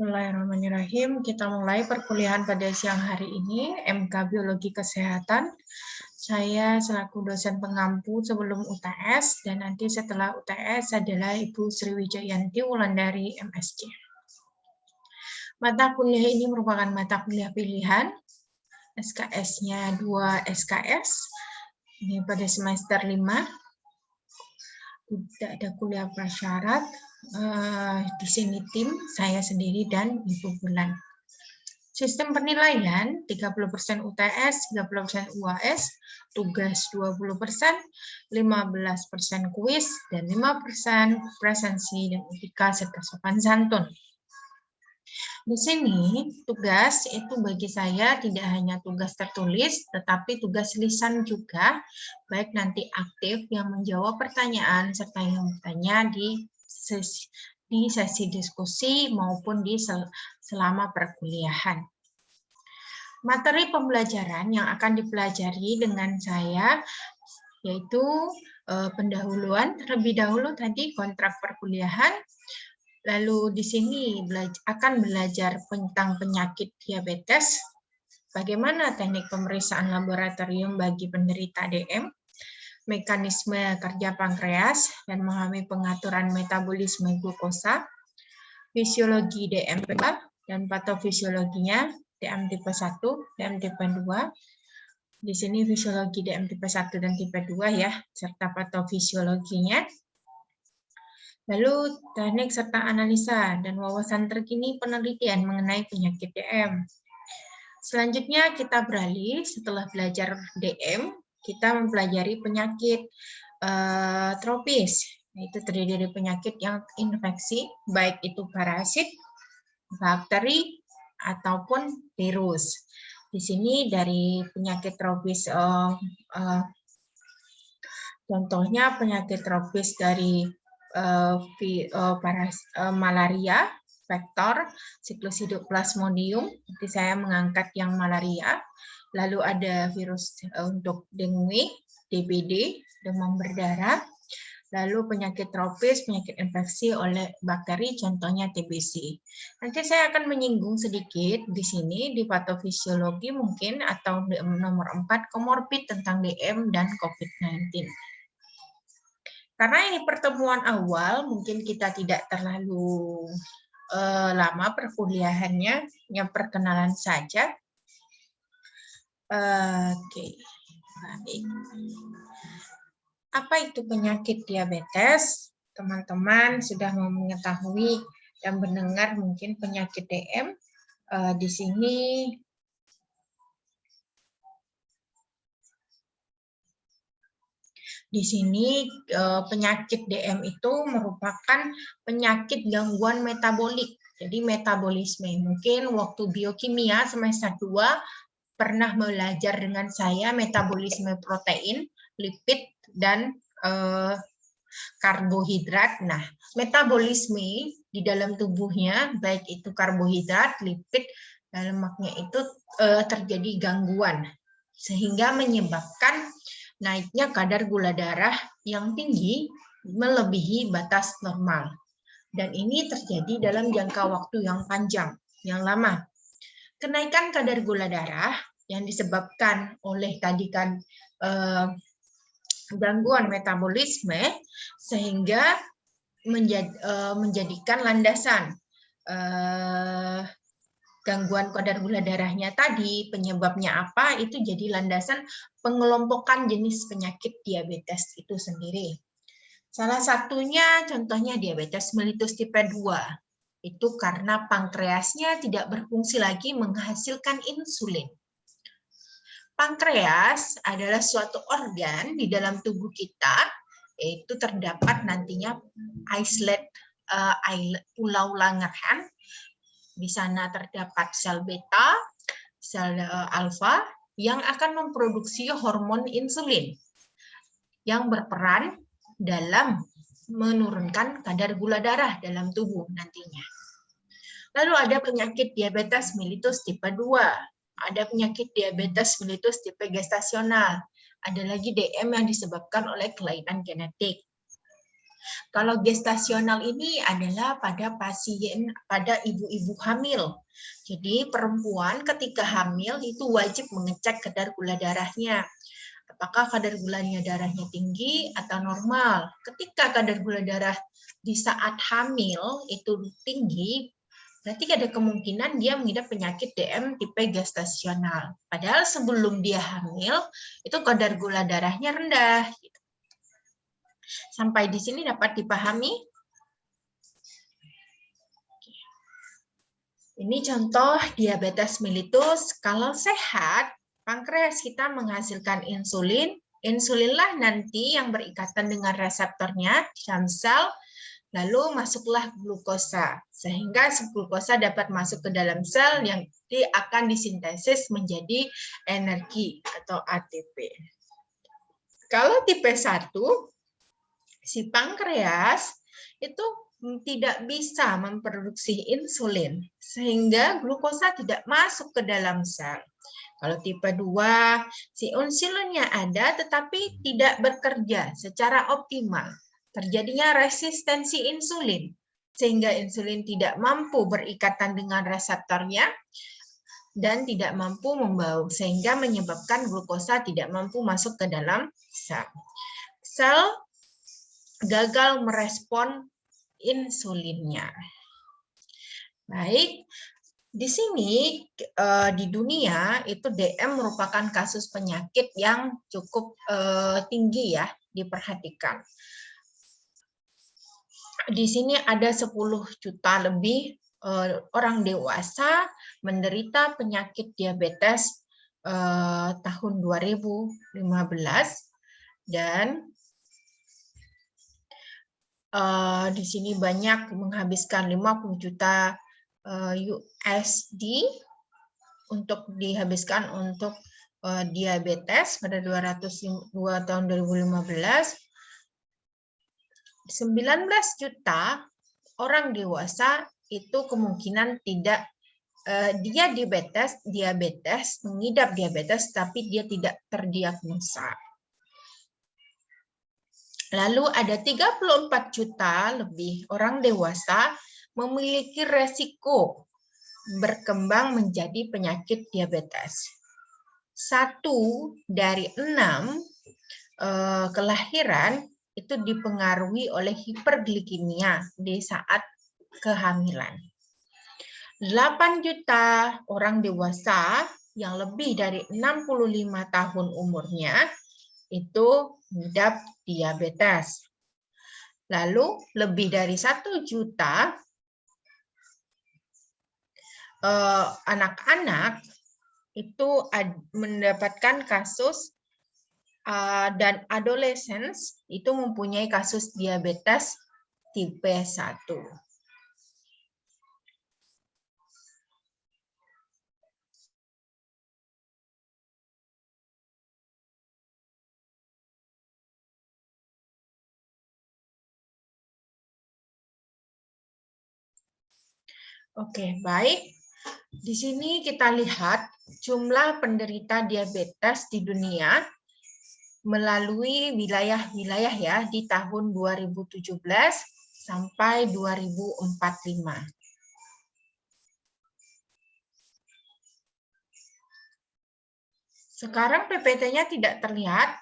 Bismillahirrahmanirrahim. Kita mulai perkuliahan pada siang hari ini, MK Biologi Kesehatan. Saya selaku dosen pengampu sebelum UTS, dan nanti setelah UTS adalah Ibu Sriwijayanti Wulandari, MSc. Mata kuliah ini merupakan mata kuliah pilihan, SKS-nya 2 SKS, ini pada semester 5. Tidak ada kuliah prasyarat. Di sini tim saya sendiri dan Ibu Bulan. Sistem penilaian 30% UTS, 30% UAS, tugas 20%, 15% kuis, dan 5% presensi dan etika serta sopan santun. Di sini tugas itu bagi saya tidak hanya tugas tertulis, tetapi tugas lisan juga, baik nanti aktif yang menjawab pertanyaan serta yang bertanya di sesi diskusi maupun di selama perkuliahan. Materi pembelajaran yang akan dipelajari dengan saya yaitu pendahuluan, terlebih dahulu tadi kontrak perkuliahan. Lalu di sini akan belajar tentang penyakit diabetes, bagaimana teknik pemeriksaan laboratorium bagi penderita DM, mekanisme kerja pankreas, dan memahami pengaturan metabolisme glukosa, fisiologi DM tipe 2, dan patofisiologinya DM tipe 1, DM tipe 2. Di sini fisiologi DM tipe 1 dan tipe 2 ya, serta patofisiologinya. Lalu teknik serta analisa dan wawasan terkini penelitian mengenai penyakit DM. Selanjutnya kita beralih setelah belajar DM, kita mempelajari penyakit tropis, yaitu terdiri dari penyakit yang infeksi, baik itu parasit, bakteri, ataupun virus. Di sini dari penyakit tropis, contohnya penyakit tropis dari malaria, vektor, siklus hidup Plasmodium. Nanti saya mengangkat yang malaria. Lalu ada virus untuk dengue, DBD, demam berdarah. Lalu penyakit tropis, penyakit infeksi oleh bakteri, contohnya TBC. Nanti saya akan menyinggung sedikit di sini di patofisiologi mungkin atau nomor 4 komorbid tentang DM dan COVID-19. Karena ini pertemuan awal, mungkin kita tidak terlalu lama perkuliahannya, yang perkenalan saja. Oke, baik. Apa itu penyakit diabetes? Teman-teman sudah mau mengetahui dan mendengar mungkin penyakit DM. Di sini penyakit DM itu merupakan penyakit gangguan metabolik. Jadi metabolisme. Mungkin waktu biokimia semester 2 pernah belajar dengan saya metabolisme protein, lipid, dan karbohidrat. Nah, metabolisme di dalam tubuhnya, baik itu karbohidrat, lipid, dan lemaknya itu terjadi gangguan. Sehingga menyebabkan naiknya kadar gula darah yang tinggi melebihi batas normal. Dan ini terjadi dalam jangka waktu yang panjang, yang lama. Kenaikan kadar gula darah yang disebabkan oleh tadi kan gangguan metabolisme sehingga menjadikan landasan gangguan kadar gula darahnya tadi, penyebabnya apa, itu jadi landasan pengelompokan jenis penyakit diabetes itu sendiri. Salah satunya contohnya diabetes mellitus tipe 2. Itu karena pankreasnya tidak berfungsi lagi menghasilkan insulin. Pankreas adalah suatu organ di dalam tubuh kita, yaitu terdapat nantinya pulau Langerhans. Di sana terdapat sel beta, sel alfa yang akan memproduksi hormon insulin yang berperan dalam menurunkan kadar gula darah dalam tubuh nantinya. Lalu ada penyakit diabetes mellitus tipe 2, ada penyakit diabetes mellitus tipe gestasional, ada lagi DM yang disebabkan oleh kelainan genetik. Kalau gestasional ini adalah pada pasien, pada ibu-ibu hamil. Jadi perempuan ketika hamil itu wajib mengecek kadar gula darahnya. Apakah kadar gula darahnya tinggi atau normal. Ketika kadar gula darah di saat hamil itu tinggi, berarti ada kemungkinan dia mengidap penyakit DM tipe gestasional. Padahal sebelum dia hamil, itu kadar gula darahnya rendah. Sampai di sini dapat dipahami? Ini contoh diabetes mellitus. Kalau sehat, pankreas kita menghasilkan insulin. Insulinlah nanti yang berikatan dengan reseptornya di dalam sel, lalu masuklah glukosa. Sehingga glukosa dapat masuk ke dalam sel yang akan disintesis menjadi energi atau ATP. Kalau tipe 1, si pankreas itu tidak bisa memproduksi insulin, sehingga glukosa tidak masuk ke dalam sel. Kalau tipe 2, si insulinnya ada tetapi tidak bekerja secara optimal. Terjadinya resistensi insulin, sehingga insulin tidak mampu berikatan dengan reseptornya dan tidak mampu membau, sehingga menyebabkan glukosa tidak mampu masuk ke dalam sel. Sel gagal merespon insulinnya. Baik, di sini di dunia itu DM merupakan kasus penyakit yang cukup tinggi ya diperhatikan. Di sini ada 10 juta lebih orang dewasa menderita penyakit diabetes tahun 2015 dan di sini banyak menghabiskan 50 juta USD untuk dihabiskan untuk diabetes pada 202 tahun 2015. 19 juta orang dewasa itu kemungkinan tidak dia diabetes, mengidap diabetes tapi dia tidak terdiagnosa. Lalu ada 34 juta lebih orang dewasa memiliki resiko berkembang menjadi penyakit diabetes. 1 dari 6 kelahiran itu dipengaruhi oleh hiperglikemia di saat kehamilan. 8 juta orang dewasa yang lebih dari 65 tahun umurnya itu mengidap diabetes. Lalu lebih dari 1 juta anak-anak itu mendapatkan kasus dan adolescents itu mempunyai kasus diabetes tipe 1. Oke, baik. Di sini kita lihat jumlah penderita diabetes di dunia melalui wilayah-wilayah ya di tahun 2017 sampai 2045. Sekarang PPT-nya tidak terlihat.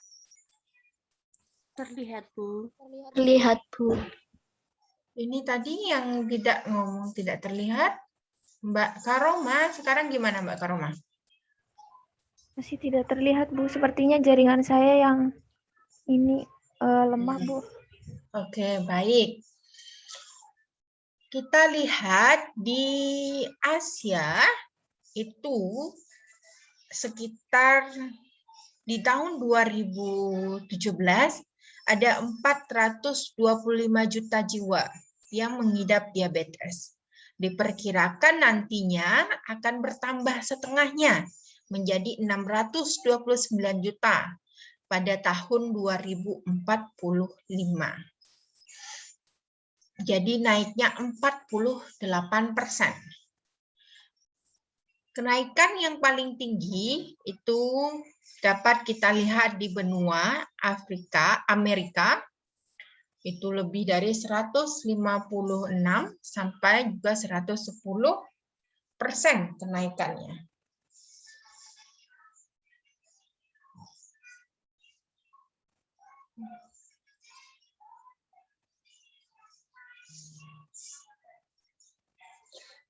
Terlihat, Bu. Terlihat, Bu. Ini tadi yang tidak ngomong tidak terlihat. Mbak Karoma, sekarang gimana Mbak Karoma? Masih tidak terlihat, Bu. Sepertinya jaringan saya yang ini lemah, Bu. Oke, baik. Kita lihat di Asia itu sekitar di tahun 2017 ada 425 juta jiwa yang mengidap diabetes. Diperkirakan nantinya akan bertambah setengahnya menjadi 629 juta pada tahun 2045. Jadi naiknya 48%. Kenaikan yang paling tinggi itu dapat kita lihat di benua Afrika, Amerika, Itu lebih dari 156 sampai juga 110% kenaikannya.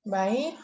Baik.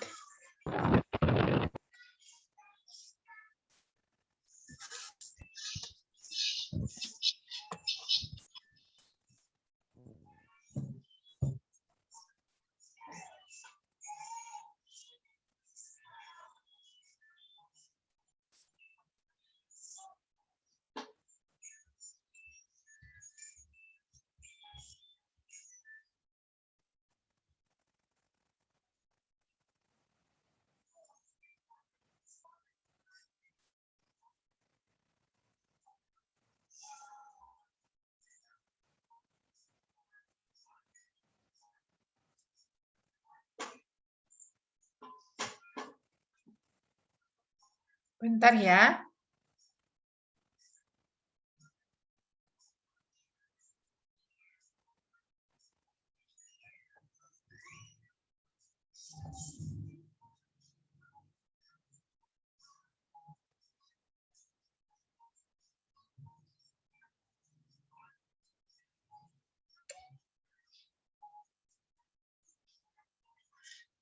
Bentar ya.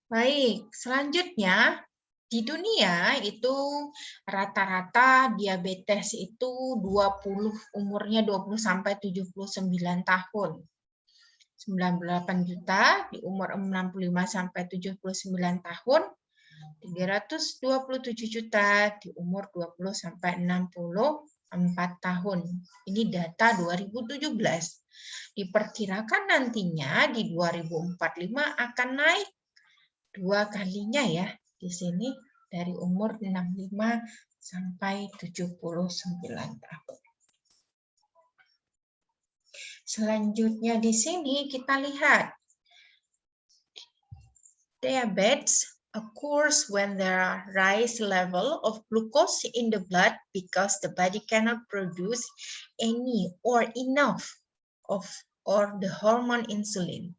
Baik, selanjutnya di dunia itu rata-rata diabetes itu umurnya 20 sampai 79 tahun. 98 juta di umur 65 sampai 79 tahun, 327 juta di umur 20 sampai 64 tahun. Ini data 2017. Diperkirakan nantinya di 2045 akan naik 2 kalinya ya di sini dari umur 65 sampai 79 tahun. Selanjutnya di sini kita lihat diabetes occurs when there are rise level of glucose in the blood because the body cannot produce any or enough of or the hormone insulin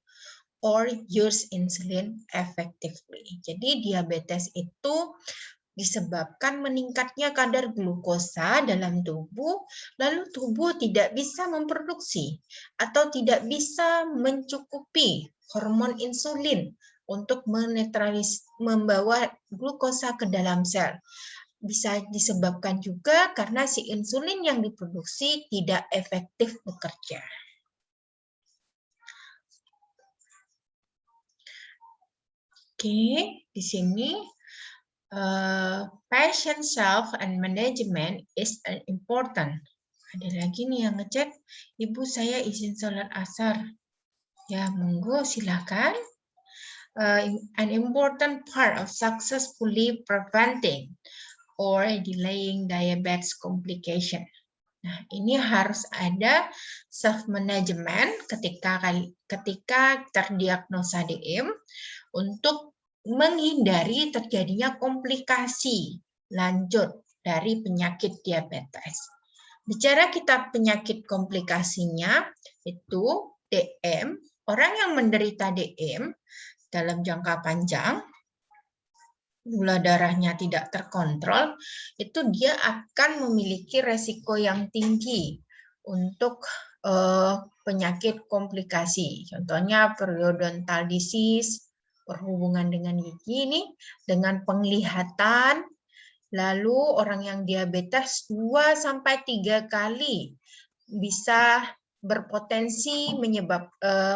or use insulin effectively. Jadi diabetes itu disebabkan meningkatnya kadar glukosa dalam tubuh, lalu tubuh tidak bisa memproduksi atau tidak bisa mencukupi hormon insulin untuk membawa glukosa ke dalam sel. Bisa disebabkan juga karena si insulin yang diproduksi tidak efektif bekerja. Oke, di sini patient self and management is important. Ada lagi nih yang ngecek, Ibu saya izin sholat asar. Ya, monggo silakan. An important part of successfully preventing or delaying diabetes complication. Nah, ini harus ada self management ketika terdiagnosa DM untuk menghindari terjadinya komplikasi lanjut dari penyakit diabetes. Bicara kita penyakit komplikasinya itu DM, orang yang menderita DM dalam jangka panjang, gula darahnya tidak terkontrol, itu dia akan memiliki resiko yang tinggi untuk penyakit komplikasi. Contohnya periodontal disease, berhubungan dengan gigi ini, dengan penglihatan, lalu orang yang diabetes 2-3 kali bisa berpotensi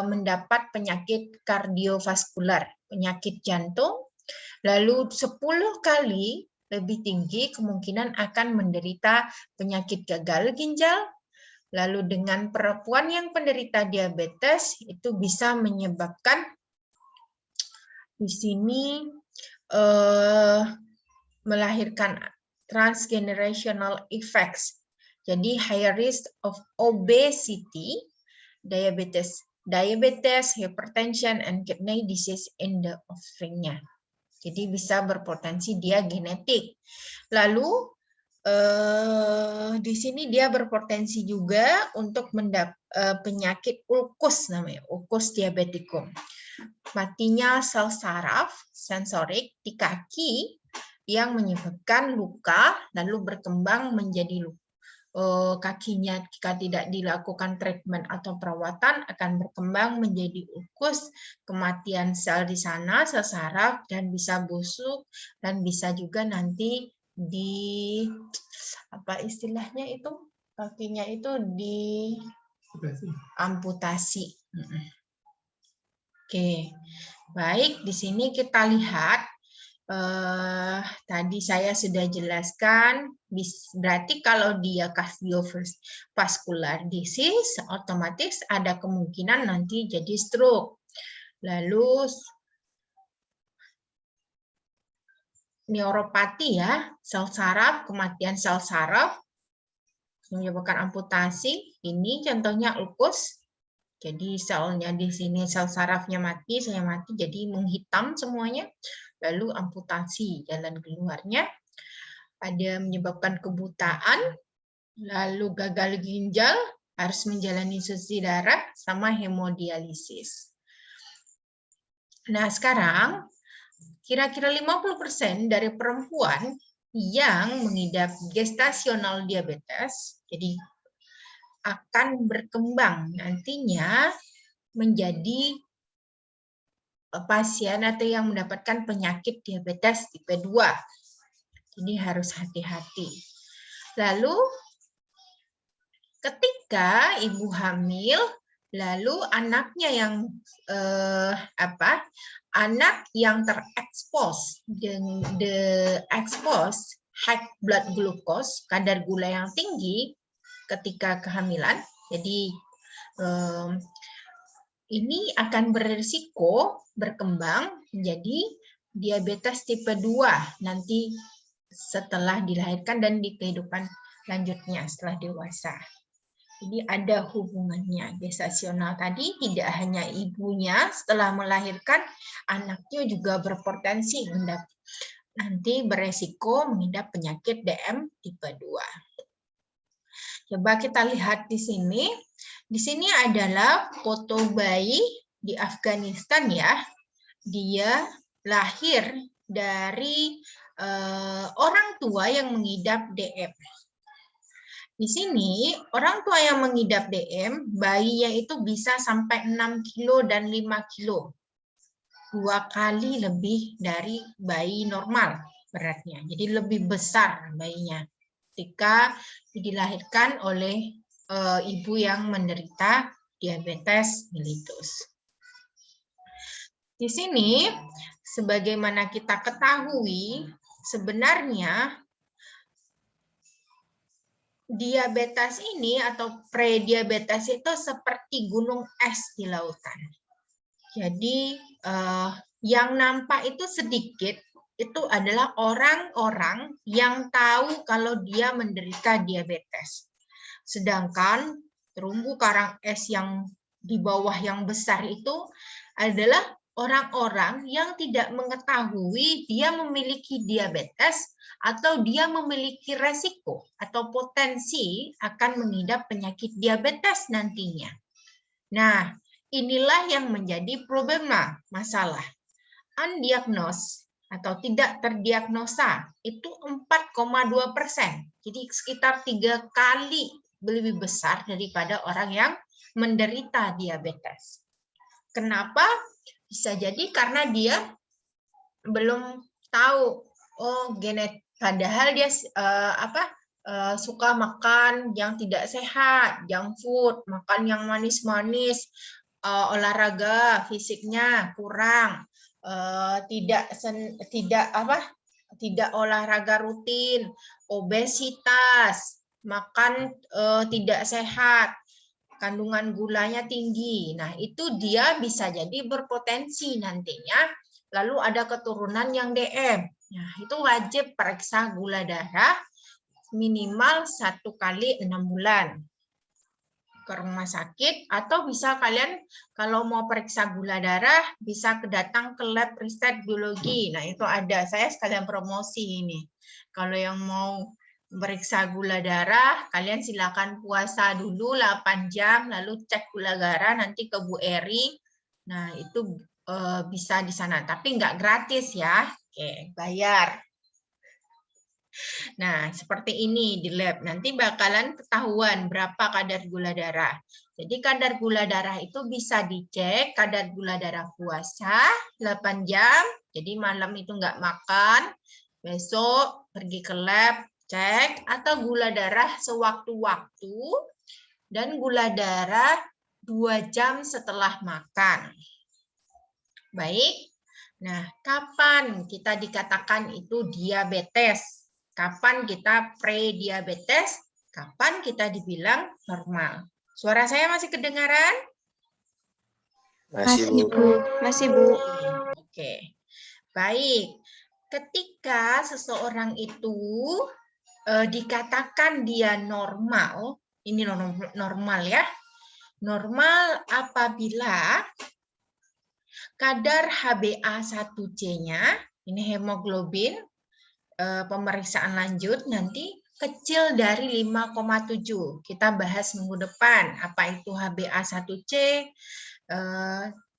mendapat penyakit kardiovaskular, penyakit jantung, lalu 10 kali lebih tinggi kemungkinan akan menderita penyakit gagal ginjal. Lalu dengan perempuan yang penderita diabetes itu bisa menyebabkan di sini melahirkan transgenerational effects. Jadi high risk of obesity, diabetes, hypertension, and kidney disease in the offspring-nya. Jadi bisa berpotensi dia genetik. Lalu di sini dia berpotensi juga untuk penyakit ulkus namanya, ulkus diabetikum. Matinya sel saraf sensorik di kaki yang menyebabkan luka lalu berkembang menjadi kakinya jika tidak dilakukan treatment atau perawatan akan berkembang menjadi ulkus, kematian sel di sana, sel saraf, dan bisa busuk dan bisa juga nanti di apa istilahnya itu kakinya itu di amputasi. Oke, baik di sini kita lihat tadi saya sudah jelaskan, berarti kalau dia cardiovascular disease, otomatis ada kemungkinan nanti jadi stroke. Lalu neuropati ya, sel saraf, kematian sel saraf, menyebabkan amputasi. Ini contohnya ulkus. Jadi selnya di sini sel sarafnya mati, selnya mati, jadi menghitam semuanya. Lalu amputasi jalan keluarnya. Ada menyebabkan kebutaan, lalu gagal ginjal, harus menjalani infusi darah, sama hemodialisis. Nah, sekarang kira-kira 50% dari perempuan yang mengidap gestasional diabetes, jadi akan berkembang nantinya menjadi pasien atau yang mendapatkan penyakit diabetes tipe 2. Jadi harus hati-hati. Lalu ketika ibu hamil, lalu anaknya yang anak yang terekspos high blood glucose, kadar gula yang tinggi ketika kehamilan. Jadi ini akan berisiko berkembang menjadi diabetes tipe 2 nanti setelah dilahirkan dan di kehidupan lanjutnya setelah dewasa. Jadi ada hubungannya. Gestasional tadi tidak hanya ibunya setelah melahirkan, anaknya juga berpotensi nanti beresiko mengidap penyakit DM tipe 2. Coba kita lihat di sini. Di sini adalah foto bayi di Afghanistan ya. Dia lahir dari orang tua yang mengidap DM. Di sini, orang tua yang mengidap DM, bayinya itu bisa sampai 6 kilo dan 5 kilo. 2 kali lebih dari bayi normal beratnya. Jadi lebih besar bayinya ketika dilahirkan oleh ibu yang menderita diabetes mellitus. Di sini, sebagaimana kita ketahui, sebenarnya diabetes ini atau prediabetes itu seperti gunung es di lautan. Jadi yang nampak itu sedikit, itu adalah orang-orang yang tahu kalau dia menderita diabetes. Sedangkan terumbu karang es yang di bawah yang besar itu adalah orang-orang yang tidak mengetahui dia memiliki diabetes atau dia memiliki resiko atau potensi akan mengidap penyakit diabetes nantinya. Nah, inilah yang menjadi problema, masalah. Undiagnosed atau tidak terdiagnosa itu 4,2%. Jadi sekitar 3 kali lebih besar daripada orang yang menderita diabetes. Kenapa? Bisa jadi karena dia belum tahu padahal dia suka makan yang tidak sehat, junk food, makan yang manis-manis, olahraga fisiknya kurang, tidak olahraga rutin, obesitas, makan tidak sehat, kandungan gulanya tinggi. Nah, itu dia bisa jadi berpotensi nantinya. Lalu ada keturunan yang DM. Nah, itu wajib periksa gula darah minimal 1 kali 6 bulan ke rumah sakit, atau bisa kalian kalau mau periksa gula darah bisa datang ke lab riset biologi. Nah, itu ada. Saya sekalian promosi ini. Kalau yang mau periksa gula darah, kalian silakan puasa dulu 8 jam, lalu cek gula darah nanti ke Bu Eri. Nah, itu bisa di sana, tapi nggak gratis ya. Oke, bayar. Nah, seperti ini di lab. Nanti bakalan ketahuan berapa kadar gula darah. Jadi kadar gula darah itu bisa dicek, kadar gula darah puasa 8 jam, jadi malam itu nggak makan, besok pergi ke lab, cek, atau gula darah sewaktu-waktu, dan gula darah 2 jam setelah makan. Baik, nah kapan kita dikatakan itu diabetes? Kapan kita pre-diabetes? Kapan kita dibilang normal? Suara saya masih kedengaran? Masih, Bu. Masih, Bu. Oke, baik. Ketika seseorang itu dikatakan dia normal, ini normal ya, normal apabila kadar HbA1c-nya, ini hemoglobin, pemeriksaan lanjut nanti kecil dari 5,7. Kita bahas minggu depan apa itu HbA1c.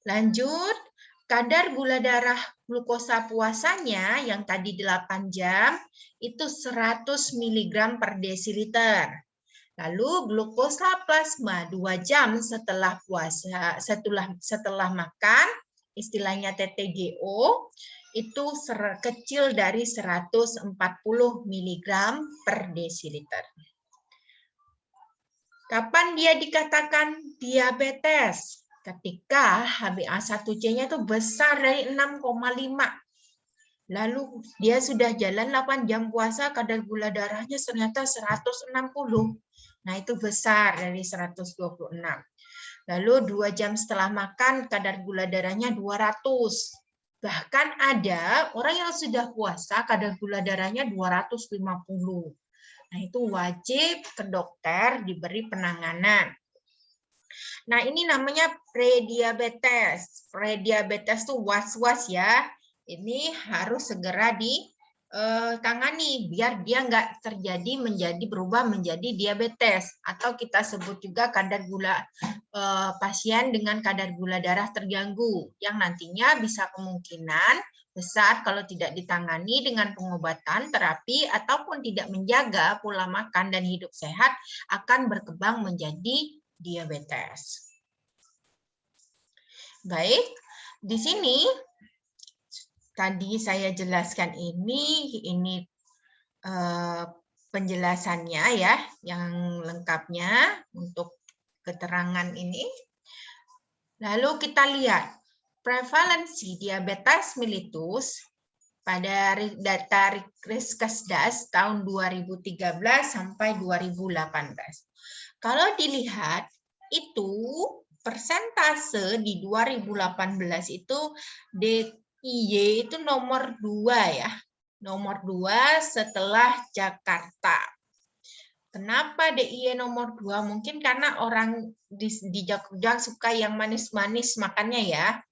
Lanjut, kadar gula darah glukosa puasanya yang tadi 8 jam itu 100 mg per desiliter. Lalu glukosa plasma 2 jam setelah puasa, setelah makan, istilahnya TTGO, itu kecil dari 140 mg per desiliter. Kapan dia dikatakan diabetes? Ketika HbA1c-nya itu besar dari 6,5. Lalu dia sudah jalan 8 jam puasa, kadar gula darahnya ternyata 160. Nah, itu besar dari 126. Lalu 2 jam setelah makan, kadar gula darahnya 200. Bahkan ada orang yang sudah puasa, kadar gula darahnya 250. Nah, itu wajib ke dokter diberi penanganan. Nah, ini namanya prediabetes. Prediabetes itu was-was ya. Ini harus segera ditangani biar dia nggak berubah menjadi diabetes, atau kita sebut juga kadar gula pasien dengan kadar gula darah terganggu yang nantinya bisa kemungkinan besar kalau tidak ditangani dengan pengobatan, terapi, ataupun tidak menjaga pola makan dan hidup sehat akan berkembang menjadi diabetes. Baik, di sini tadi saya jelaskan ini penjelasannya ya, yang lengkapnya untuk keterangan ini. Lalu kita lihat prevalensi diabetes mellitus pada data Riskesdas tahun 2013 sampai 2018. Kalau dilihat itu persentase di 2018 itu DIY itu nomor 2 ya. Nomor 2 setelah Jakarta. Kenapa DIY nomor 2? Mungkin karena orang di Jogja suka yang manis-manis makannya ya.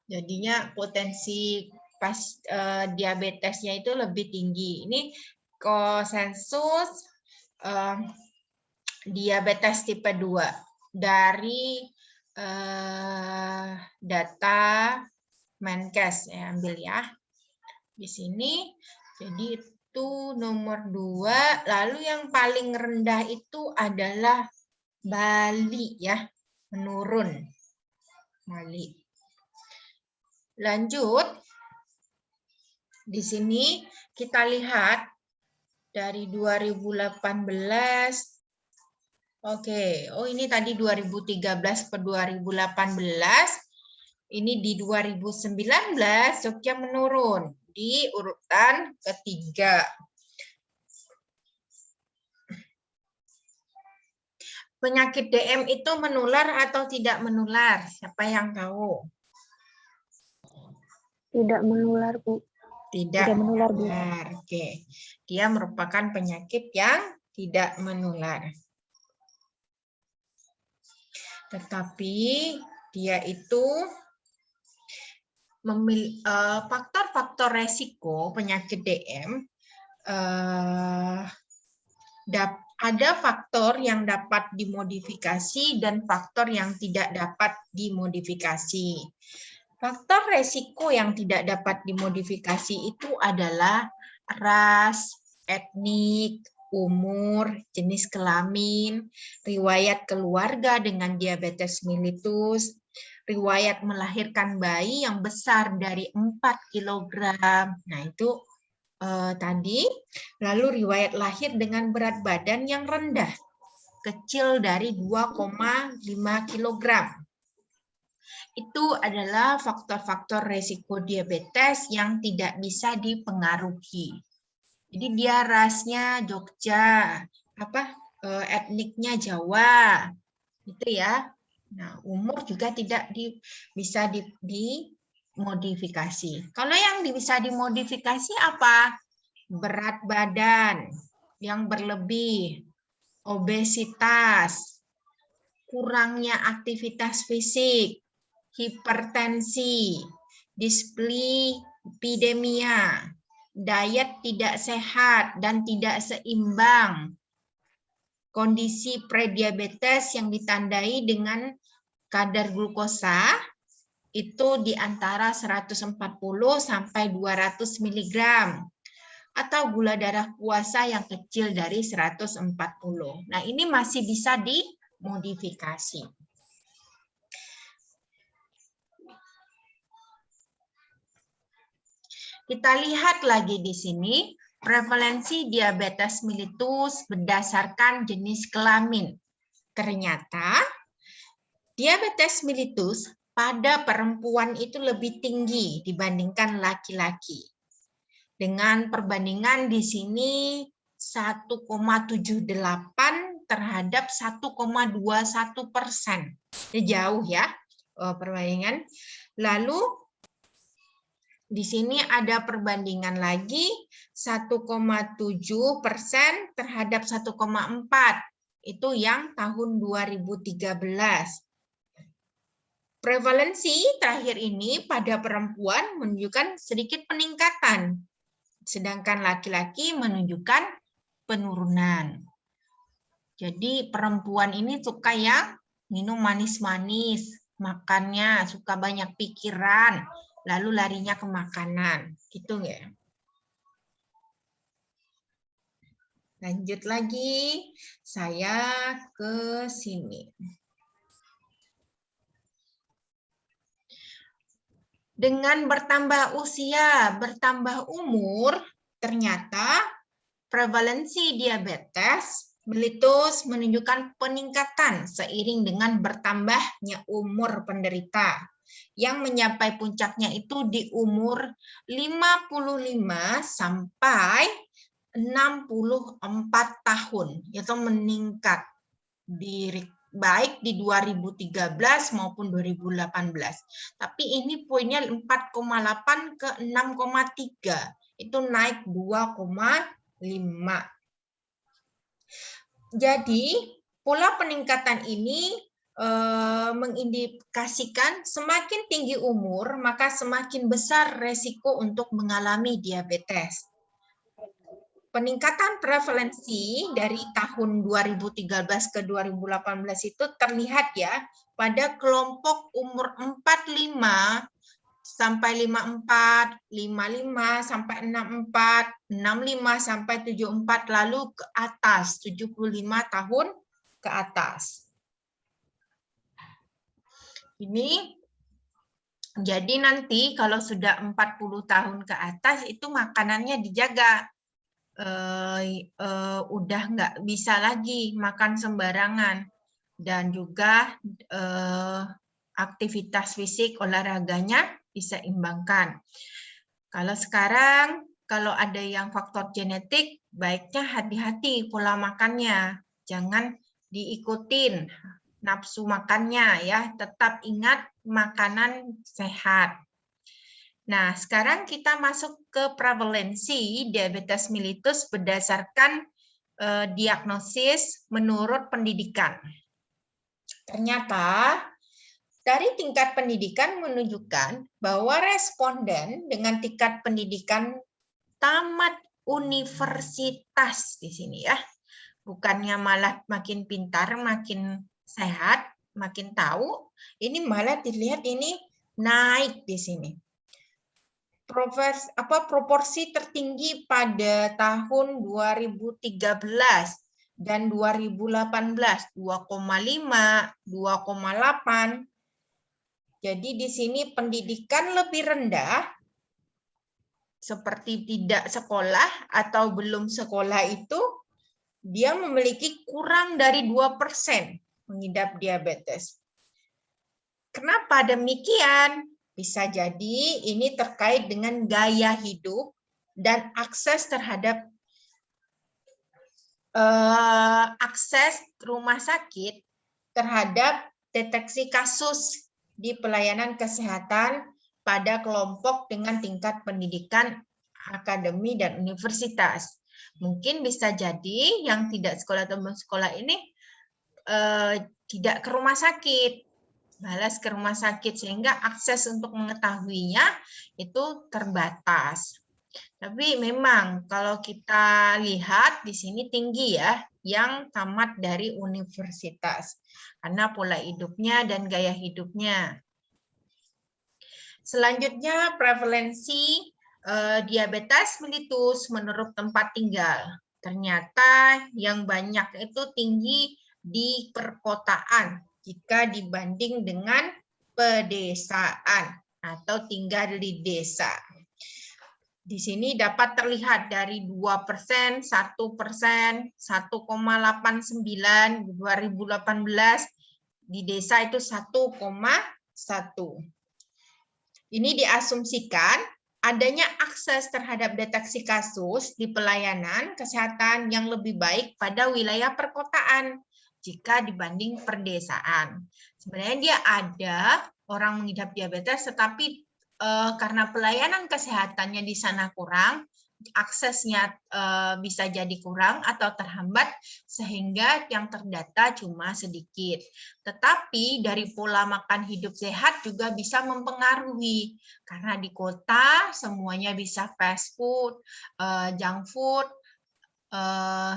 Jadinya potensi diabetesnya itu lebih tinggi. Ini konsensus diabetes tipe 2 dari data Menkes, ya, ambil ya. Di sini, jadi itu nomor 2, lalu yang paling rendah itu adalah Bali ya, menurun. Bali. Lanjut, di sini kita lihat dari 2018. Oke, oh ini tadi 2013 ke 2018. Ini di 2019 Jogja menurun di urutan ketiga. Penyakit DM itu menular atau tidak menular? Siapa yang tahu? Tidak menular, Bu. Tidak menular, Bu. Oke. Dia merupakan penyakit yang tidak menular. Tetapi dia itu faktor-faktor resiko penyakit DM ada faktor yang dapat dimodifikasi dan faktor yang tidak dapat dimodifikasi. Faktor resiko yang tidak dapat dimodifikasi itu adalah ras, etnik, umur, jenis kelamin, riwayat keluarga dengan diabetes mellitus, riwayat melahirkan bayi yang besar dari 4 kg. Nah, itu tadi. Lalu riwayat lahir dengan berat badan yang rendah, kecil dari 2,5 kg. Itu adalah faktor-faktor resiko diabetes yang tidak bisa dipengaruhi. Jadi dia rasnya Jogja, etniknya Jawa, gitu ya. Nah, umur juga tidak bisa dimodifikasi. Kalau yang bisa dimodifikasi apa? Berat badan yang berlebih, obesitas, kurangnya aktivitas fisik, hipertensi, dislipidemia, diet tidak sehat dan tidak seimbang, kondisi prediabetes yang ditandai dengan kadar glukosa itu di antara 140 sampai 200 mg atau gula darah puasa yang kecil dari 140. Nah, ini masih bisa dimodifikasi. Kita lihat lagi di sini prevalensi diabetes mellitus berdasarkan jenis kelamin. Ternyata diabetes mellitus pada perempuan itu lebih tinggi dibandingkan laki-laki. Dengan perbandingan di sini 1,78 terhadap 1,21%. Jauh ya perbandingan. Lalu di sini ada perbandingan lagi 1,7% terhadap 1,4. Itu yang tahun 2013. Prevalensi terakhir ini pada perempuan menunjukkan sedikit peningkatan. Sedangkan laki-laki menunjukkan penurunan. Jadi perempuan ini suka yang minum manis-manis, makannya suka banyak pikiran, lalu larinya ke makanan. Gitu ya. Lanjut lagi, saya ke sini. Dengan bertambah usia, bertambah umur, ternyata prevalensi diabetes mellitus menunjukkan peningkatan seiring dengan bertambahnya umur penderita yang mencapai puncaknya itu di umur 55 sampai 64 tahun, yaitu meningkat baik di 2013 maupun 2018. Tapi ini poinnya 4,8 ke 6,3. Itu naik 2,5. Jadi, pola peningkatan ini mengindikasikan semakin tinggi umur, maka semakin besar resiko untuk mengalami diabetes. Peningkatan prevalensi dari tahun 2013 ke 2018 itu terlihat ya pada kelompok umur 45 sampai 54, 55 sampai 64, 65 sampai 74 lalu ke atas 75 tahun ke atas. Ini jadi nanti kalau sudah 40 tahun ke atas itu makanannya dijaga. Udah nggak bisa lagi makan sembarangan dan juga aktivitas fisik olahraganya diseimbangkan. Kalau sekarang kalau ada yang faktor genetik baiknya hati-hati pola makannya, jangan diikutin nafsu makannya ya, tetap ingat makanan sehat. Nah, sekarang kita masuk ke prevalensi diabetes mellitus berdasarkan diagnosis menurut pendidikan. Ternyata dari tingkat pendidikan menunjukkan bahwa responden dengan tingkat pendidikan tamat universitas di sini ya, Bukannya malah makin pintar, makin sehat, makin tahu, ini malah dilihat ini naik di sini. Proporsi tertinggi pada tahun 2013 dan 2018 2,5, 2,8. Jadi di sini pendidikan lebih rendah seperti tidak sekolah atau belum sekolah itu dia memiliki kurang dari 2% mengidap diabetes. Kenapa demikian? Bisa jadi ini terkait dengan gaya hidup dan akses terhadap akses rumah sakit terhadap deteksi kasus di pelayanan kesehatan pada kelompok dengan tingkat pendidikan akademi dan universitas. Mungkin bisa jadi yang tidak sekolah atau sekolah ini tidak ke rumah sakit, malas ke rumah sakit sehingga akses untuk mengetahuinya itu terbatas. Tapi memang kalau kita lihat di sini tinggi ya yang tamat dari universitas karena pola hidupnya dan gaya hidupnya. Selanjutnya prevalensi diabetes mellitus menurut tempat tinggal. Ternyata yang banyak itu tinggi di perkotaan jika dibanding dengan pedesaan atau tinggal di desa. Di sini dapat terlihat dari 2%, 1%, 1,89 2018, di desa itu 1,1. Ini diasumsikan adanya akses terhadap deteksi kasus di pelayanan kesehatan yang lebih baik pada wilayah perkotaan jika dibanding perdesaan. Sebenarnya dia ada orang mengidap diabetes, tetapi karena pelayanan kesehatannya di sana kurang, aksesnya bisa jadi kurang atau terhambat sehingga yang terdata cuma sedikit. Tetapi dari pola makan hidup sehat juga bisa mempengaruhi karena di kota semuanya bisa fast food, junk food,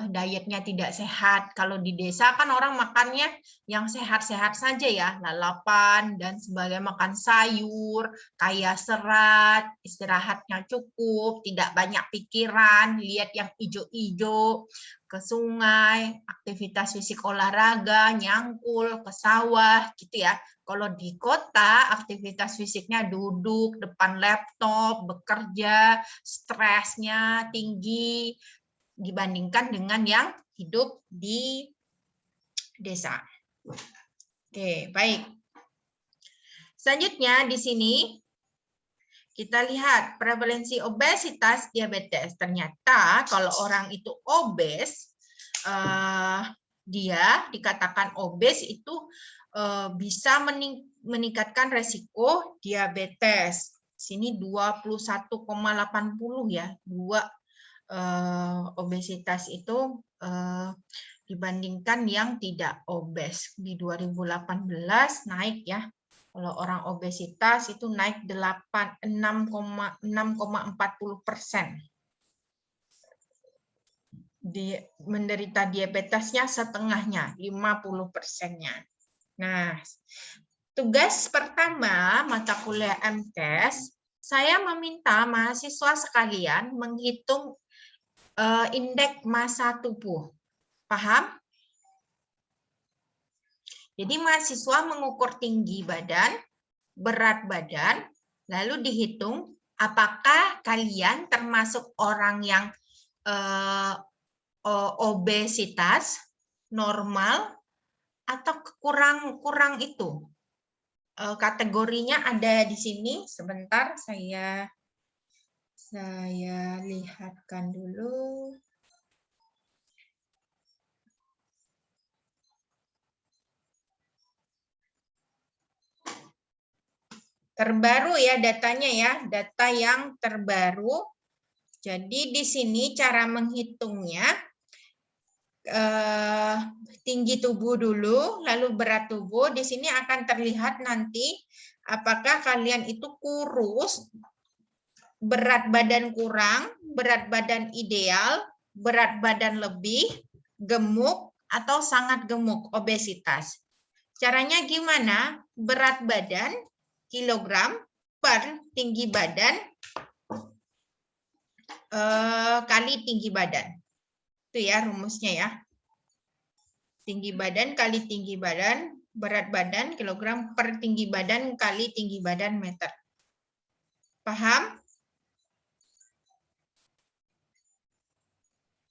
dietnya tidak sehat. Kalau di desa kan orang makannya yang sehat-sehat saja ya, lalapan dan sebagainya, makan sayur, kaya serat, istirahatnya cukup, tidak banyak pikiran, lihat yang hijau-hijau, ke sungai, aktivitas fisik olahraga, nyangkul, ke sawah, gitu ya. Kalau di kota, aktivitas fisiknya duduk depan laptop, bekerja, stresnya tinggi, dibandingkan dengan yang hidup di desa. Oke, baik. Selanjutnya di sini kita lihat prevalensi obesitas diabetes. Ternyata kalau orang itu obes, dia dikatakan obes itu bisa meningkatkan resiko diabetes. Sini 21,80 ya, 2 obesitas itu dibandingkan yang tidak obes. Di 2018 naik ya. Kalau orang obesitas itu naik 6,40%. Menderita diabetesnya setengahnya, 50%-nya. Nah, tugas pertama mata kuliah MTes, saya meminta mahasiswa sekalian menghitung indeks massa tubuh. Paham? Jadi mahasiswa mengukur tinggi badan, berat badan, lalu dihitung apakah kalian termasuk orang yang obesitas, normal, atau kurang itu. Kategorinya ada di sini. Sebentar, saya lihatkan dulu. Terbaru ya datanya ya, data yang terbaru. Jadi di sini cara menghitungnya, tinggi tubuh dulu, lalu berat tubuh. Di sini akan terlihat nanti apakah kalian itu kurus, berat badan kurang, berat badan ideal, berat badan lebih, gemuk, atau sangat gemuk, obesitas. Caranya gimana? Berat badan, kilogram, per tinggi badan, kali tinggi badan. Itu ya rumusnya ya. Tinggi badan kali tinggi badan, berat badan, kilogram, per tinggi badan kali tinggi badan, meter. Paham?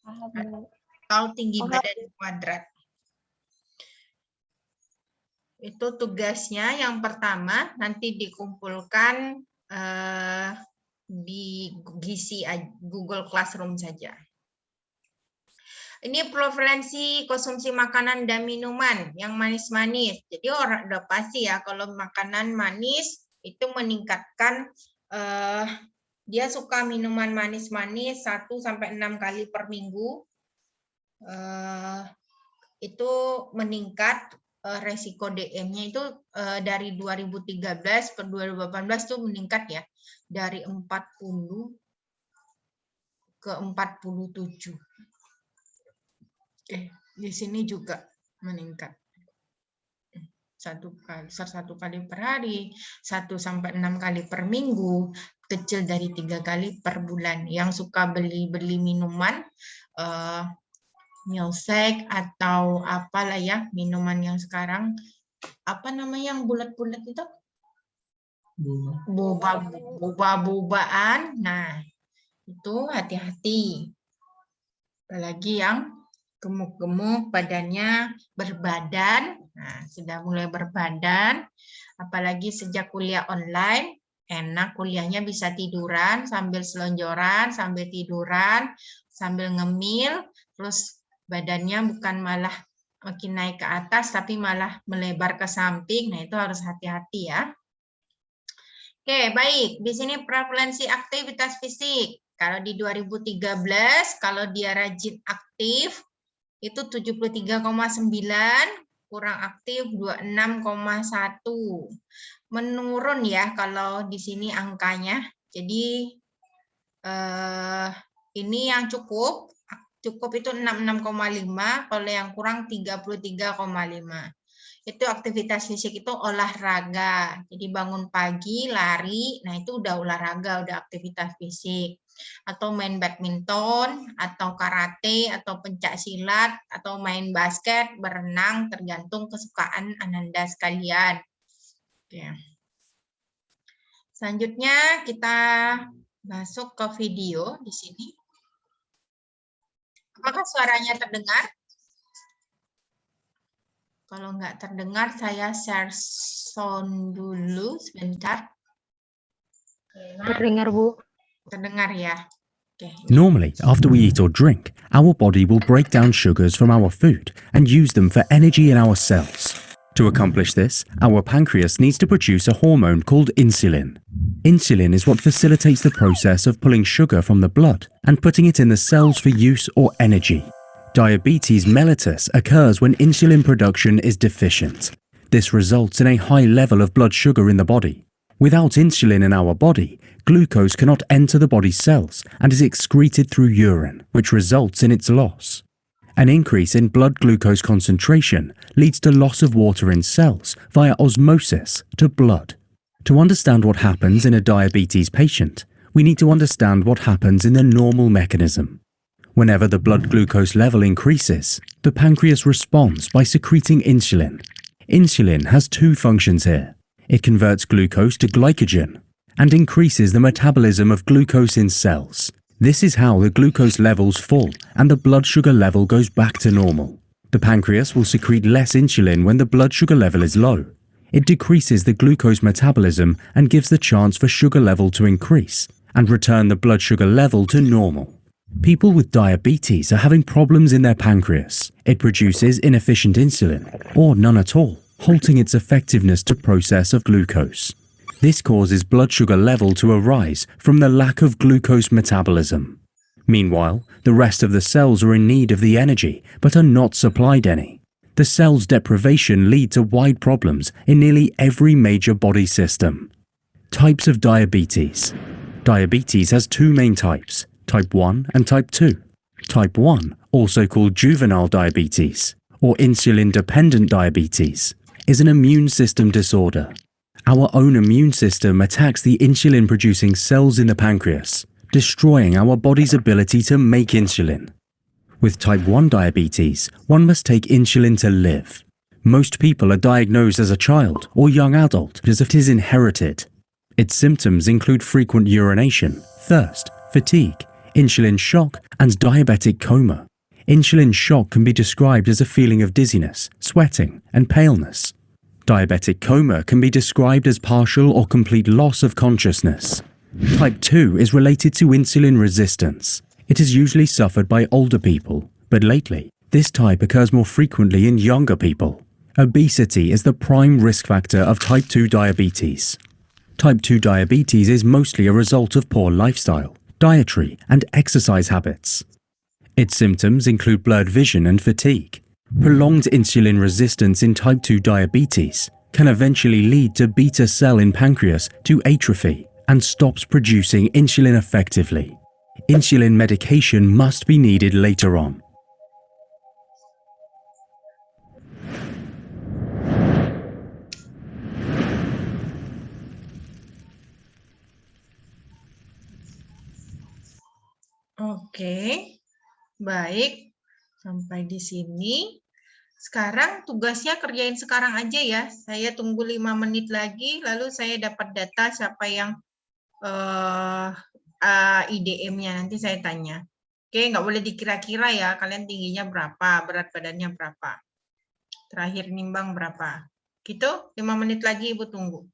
Atau tinggi badan kuadrat. Itu tugasnya yang pertama, nanti dikumpulkan di GC Google Classroom saja. Ini preferensi konsumsi makanan dan minuman yang manis-manis. Jadi orang udah pasti ya kalau makanan manis itu meningkatkan, dia suka minuman manis-manis 1-6 kali per minggu. Itu meningkat resiko DM-nya itu dari 2013 ke 2018 tuh meningkat ya, dari 40 ke 47. Di sini juga meningkat. 1 kali per hari, 1-6 kali per minggu, kecil dari 3 kali per bulan. Yang suka beli minuman, milkshake atau apalah ya, minuman yang sekarang, apa namanya yang bulat-bulat itu? Boba-bobaan. Nah, itu hati-hati. Apalagi yang gemuk-gemuk, badannya berbadan, nah sudah mulai berbadan, apalagi sejak kuliah online, enak kuliahnya bisa tiduran, sambil selonjoran, sambil tiduran, sambil ngemil, terus badannya bukan malah makin naik ke atas, tapi malah melebar ke samping, nah itu harus hati-hati ya. Oke, baik, di sini prevalensi aktivitas fisik, kalau di 2013, kalau dia rajin aktif, itu 73,9, kurang aktif 26,1. Menurun ya kalau di sini angkanya. Jadi ini yang cukup itu 66,5, kalau yang kurang 33,5. Itu aktivitas fisik itu olahraga. Jadi bangun pagi, lari, nah itu udah olahraga, udah aktivitas fisik. Atau main badminton, atau karate, atau pencak silat, atau main basket, berenang, tergantung kesukaan Ananda sekalian. Oke. Selanjutnya kita masuk ke video di sini. Apakah suaranya terdengar? Kalau nggak terdengar, saya share sound dulu sebentar. Terdengar, Bu. Terdengar ya. Normally, after we eat or drink, our body will break down sugars from our food and use them for energy in our cells. To accomplish this, our pancreas needs to produce a hormone called insulin. Insulin is what facilitates the process of pulling sugar from the blood and putting it in the cells for use or energy. Diabetes mellitus occurs when insulin production is deficient. This results in a high level of blood sugar in the body. Without insulin in our body, glucose cannot enter the body's cells and is excreted through urine, which results in its loss. An increase in blood glucose concentration leads to loss of water in cells via osmosis to blood. To understand what happens in a diabetes patient, we need to understand what happens in the normal mechanism. Whenever the blood glucose level increases, the pancreas responds by secreting insulin. Insulin has 2 functions here. It converts glucose to glycogen and increases the metabolism of glucose in cells. This is how the glucose levels fall and the blood sugar level goes back to normal. The pancreas will secrete less insulin when the blood sugar level is low. It decreases the glucose metabolism and gives the chance for sugar level to increase and return the blood sugar level to normal. People with diabetes are having problems in their pancreas. It produces inefficient insulin, or none at all, halting its effectiveness to process of glucose. This causes blood sugar level to arise from the lack of glucose metabolism. Meanwhile, the rest of the cells are in need of the energy but are not supplied any. The cell's deprivation lead to wide problems in nearly every major body system. Types of diabetes. Diabetes has 2 main types, type 1 and type 2. Type 1 also called juvenile diabetes or insulin-dependent diabetes, is an immune system disorder. Our own immune system attacks the insulin-producing cells in the pancreas, destroying our body's ability to make insulin. With type 1 diabetes, one must take insulin to live. Most people are diagnosed as a child or young adult as it is inherited. Its symptoms include frequent urination, thirst, fatigue, insulin shock, and diabetic coma. Insulin shock can be described as a feeling of dizziness, sweating, and paleness. Diabetic coma can be described as partial or complete loss of consciousness. Type 2 is related to insulin resistance. It is usually suffered by older people, but lately, this type occurs more frequently in younger people. Obesity is the prime risk factor of type 2 diabetes. Type 2 diabetes is mostly a result of poor lifestyle, dietary, and exercise habits. Its symptoms include blurred vision and fatigue. Prolonged insulin resistance in type 2 diabetes can eventually lead to beta cell in pancreas to atrophy and stops producing insulin effectively. Insulin medication must be needed later on. Oke, baik. Sampai di sini. Sekarang tugasnya kerjain sekarang aja ya. Saya tunggu 5 menit lagi, lalu saya dapat data siapa yang IDM-nya. Nanti saya tanya. Oke, nggak boleh dikira-kira ya, kalian tingginya berapa, berat badannya berapa. Terakhir nimbang berapa. Gitu, 5 menit lagi Ibu tunggu.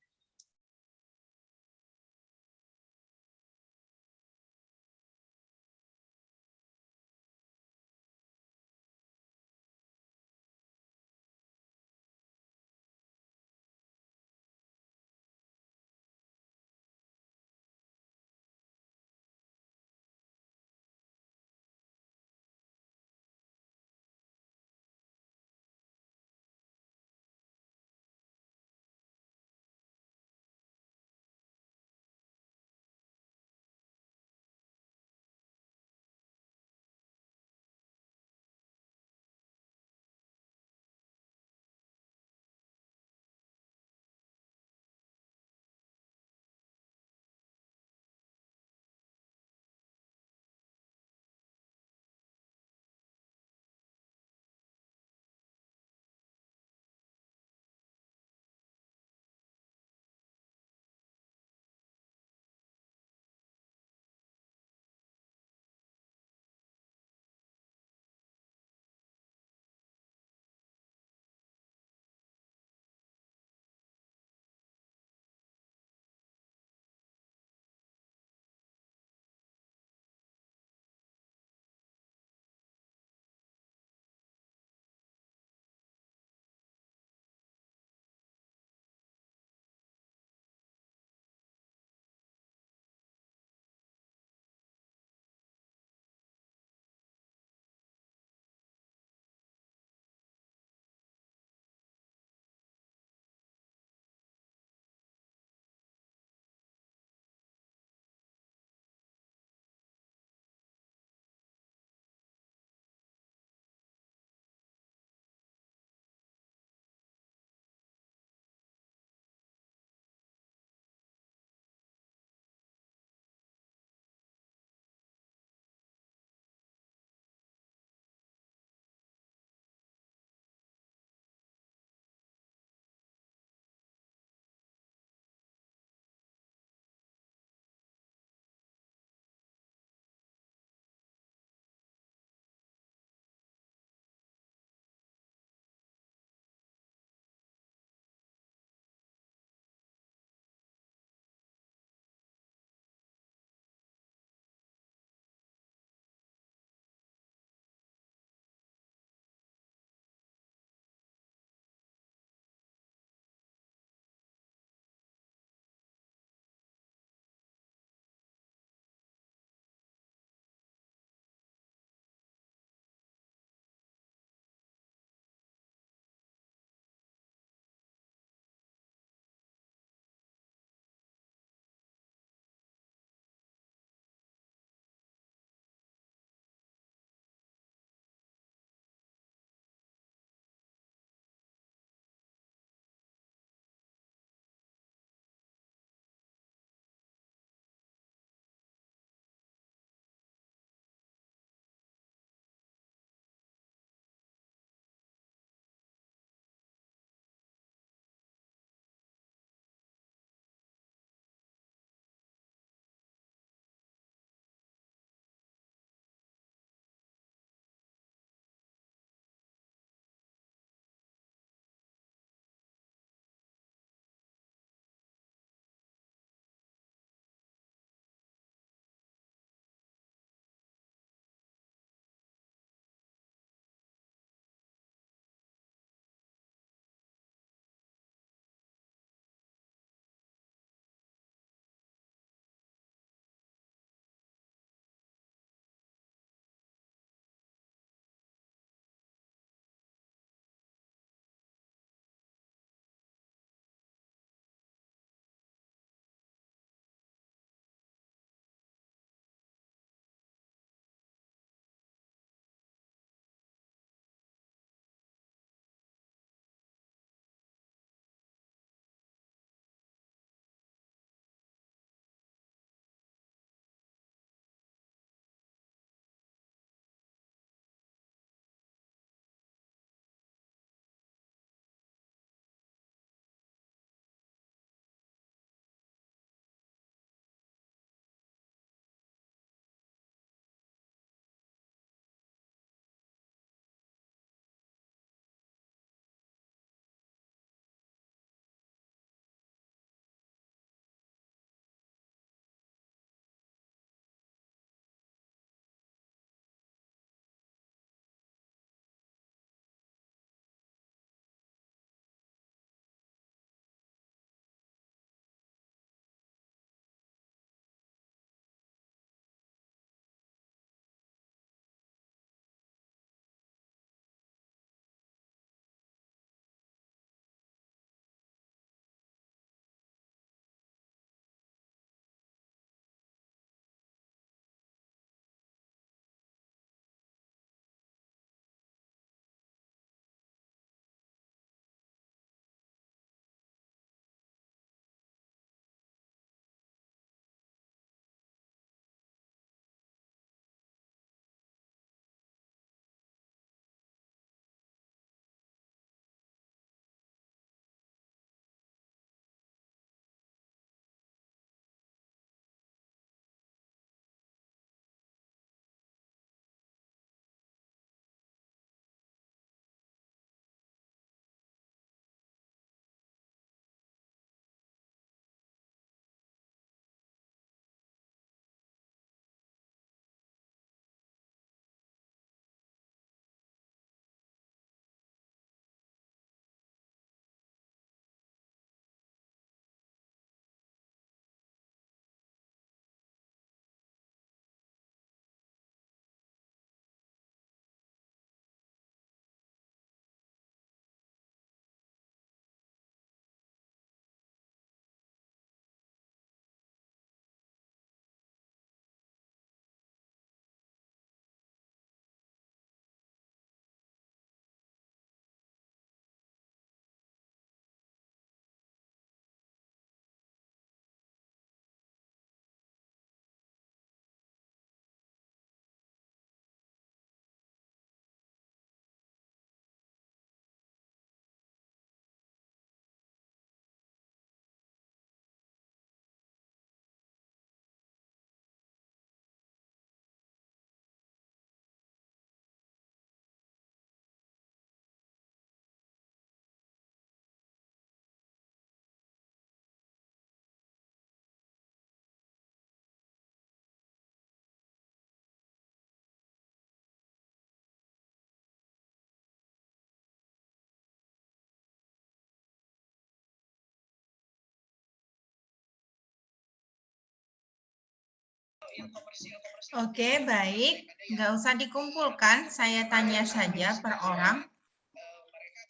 Oke, baik. Nggak usah dikumpulkan, saya tanya saja per orang.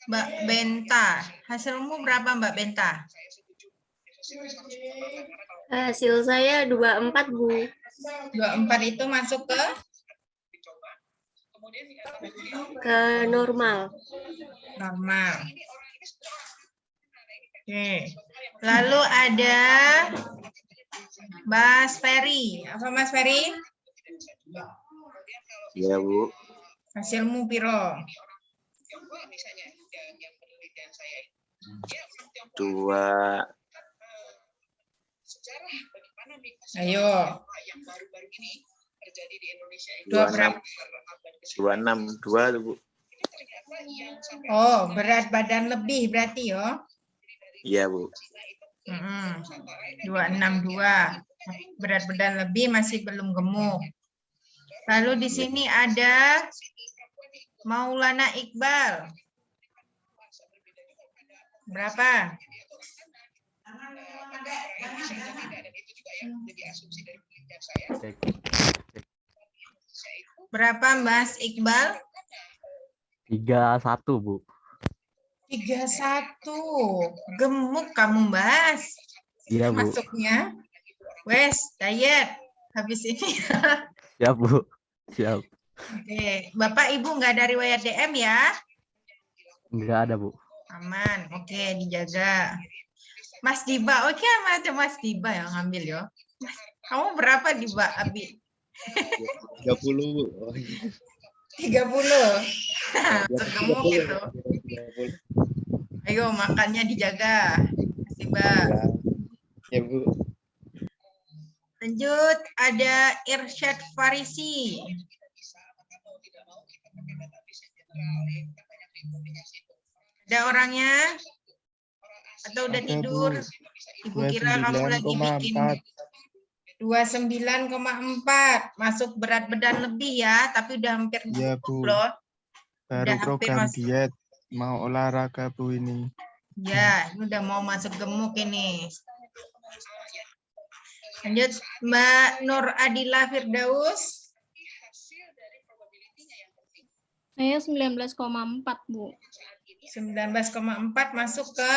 Mbak Benta, hasilmu berapa Mbak Benta? Hasil saya 24, Bu. 24 itu masuk Ke normal. normal. Oke. Lalu ada Mas Ferry. Apa Mas Ferry? Iya, Bu. Hasilmu piro? 2. Ayo. 2 berapa? 26. 2 tuh, Bu. Oh, berat badan lebih berarti ya? Iya, Bu. 262. Berat badan lebih masih belum gemuk. Lalu di sini ada Maulana Iqbal. Berapa? Berapa Mas Iqbal? 31, Bu. 31. Gemuk kamu, Mas. Iya, Bu. Masuknya. Wes, diet. Habis ini. Siap, Bu. Siap. Oke, Bapak Ibu nggak ada riwayat DM ya? Enggak ada, Bu. Aman. Oke, dijaga. Mas Diba, oke, macam Mas Diba yang ngambil ya. Kamu berapa Diba, Abi? 30, Bu. 30. Gemuk itu. Ayo makannya dijaga. Mas Diba. Ya, Bu. Lanjut, ada Irsyad Farisi. Ada orangnya? Atau udah Ada, tidur? Bu. Ibu kira kamu lagi bikin 29,4. Masuk berat badan lebih ya, tapi udah hampir Iya, cukup Bu. loh. Baru Udah hampir program masuk. diet. Mau olahraga, Bu, ini. Ya, ini udah mau masuk gemuk ini. Lanjut, Mbak Nur Adila Firdaus. Saya 19,4, Bu. 19,4 masuk ke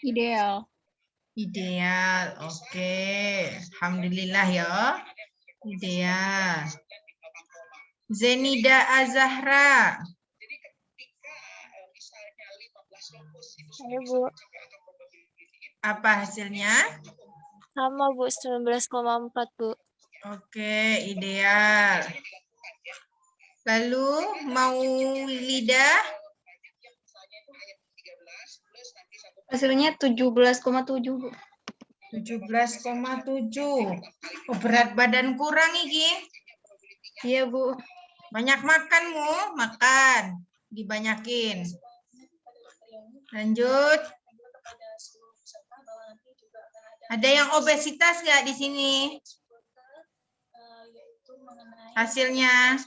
Ideal. ideal. Oke, alhamdulillah ya. Ideal. Zenida Azahra. Ayo, Bu. Apa hasilnya? Sama, Bu. 19,4, Bu. Oke, ideal. Lalu Maulidah. Hasilnya 17,7, Bu. 17,7. Oh, berat badan kurang iki. Iya, Bu. Banyak makanmu, makan. Dibanyakin. Lanjut. Ada yang obesitas nggak di sini? Hasilnya.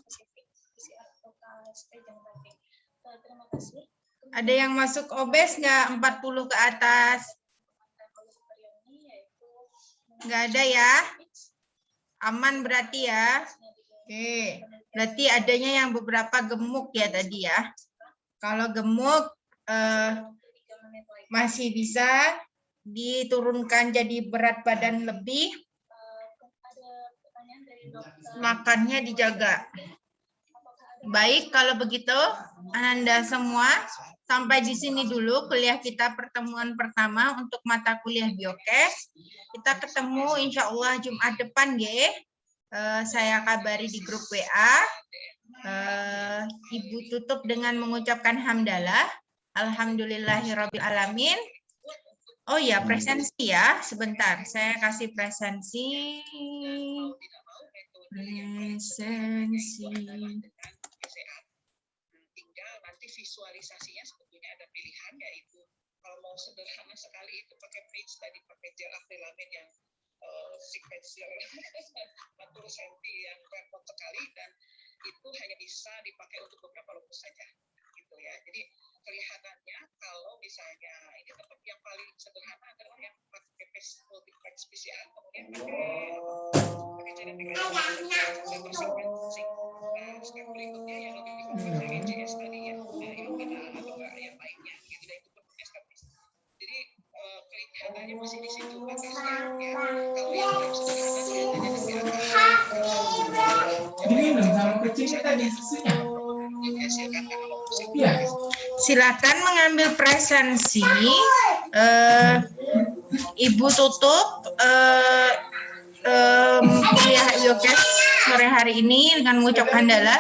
Ada yang masuk obes nggak 40 ke atas? Nggak ada ya? Aman berarti ya? Oke, berarti adanya yang beberapa gemuk ya tadi ya. Kalau gemuk masih bisa diturunkan jadi berat badan lebih. Makannya dijaga. Baik, kalau begitu Anda semua sampai di sini dulu kuliah kita pertemuan pertama untuk mata kuliah Biokes. Kita ketemu insya Allah Jumat depan, ya. Saya kabari di grup WA. Ibu tutup dengan mengucapkan hamdalah. Alhamdulillahirabbil alamin. Oh ya, presensi ya. Sebentar, saya kasih presensi. Tinggal nanti visualisasinya sebetulnya ada pilihan, yaitu kalau mau sederhana sekali itu pakai page tadi, pakai gel akrilamin yang sequential 40 cm yang repot sekali, dan itu hanya bisa dipakai untuk beberapa lupus saja gitu ya. Jadi kelihatannya kalau misalnya ini tetap yang paling sederhana adalah yang pakai page multiplex PCR, kemudian pakai Step berikutnya yang lebih dikonfirmasi EJS tadi ya, yang mana atau yang lainnya gitu, dan itu perlu establish. Jadi kelihatannya masih di situ batasnya ya. Kalau yang paling sederhana kelihatannya nanti Silakan mengambil presensi. Ibu tutup kuliah IOKES sore hari ini dengan mengucapkan hamdalah.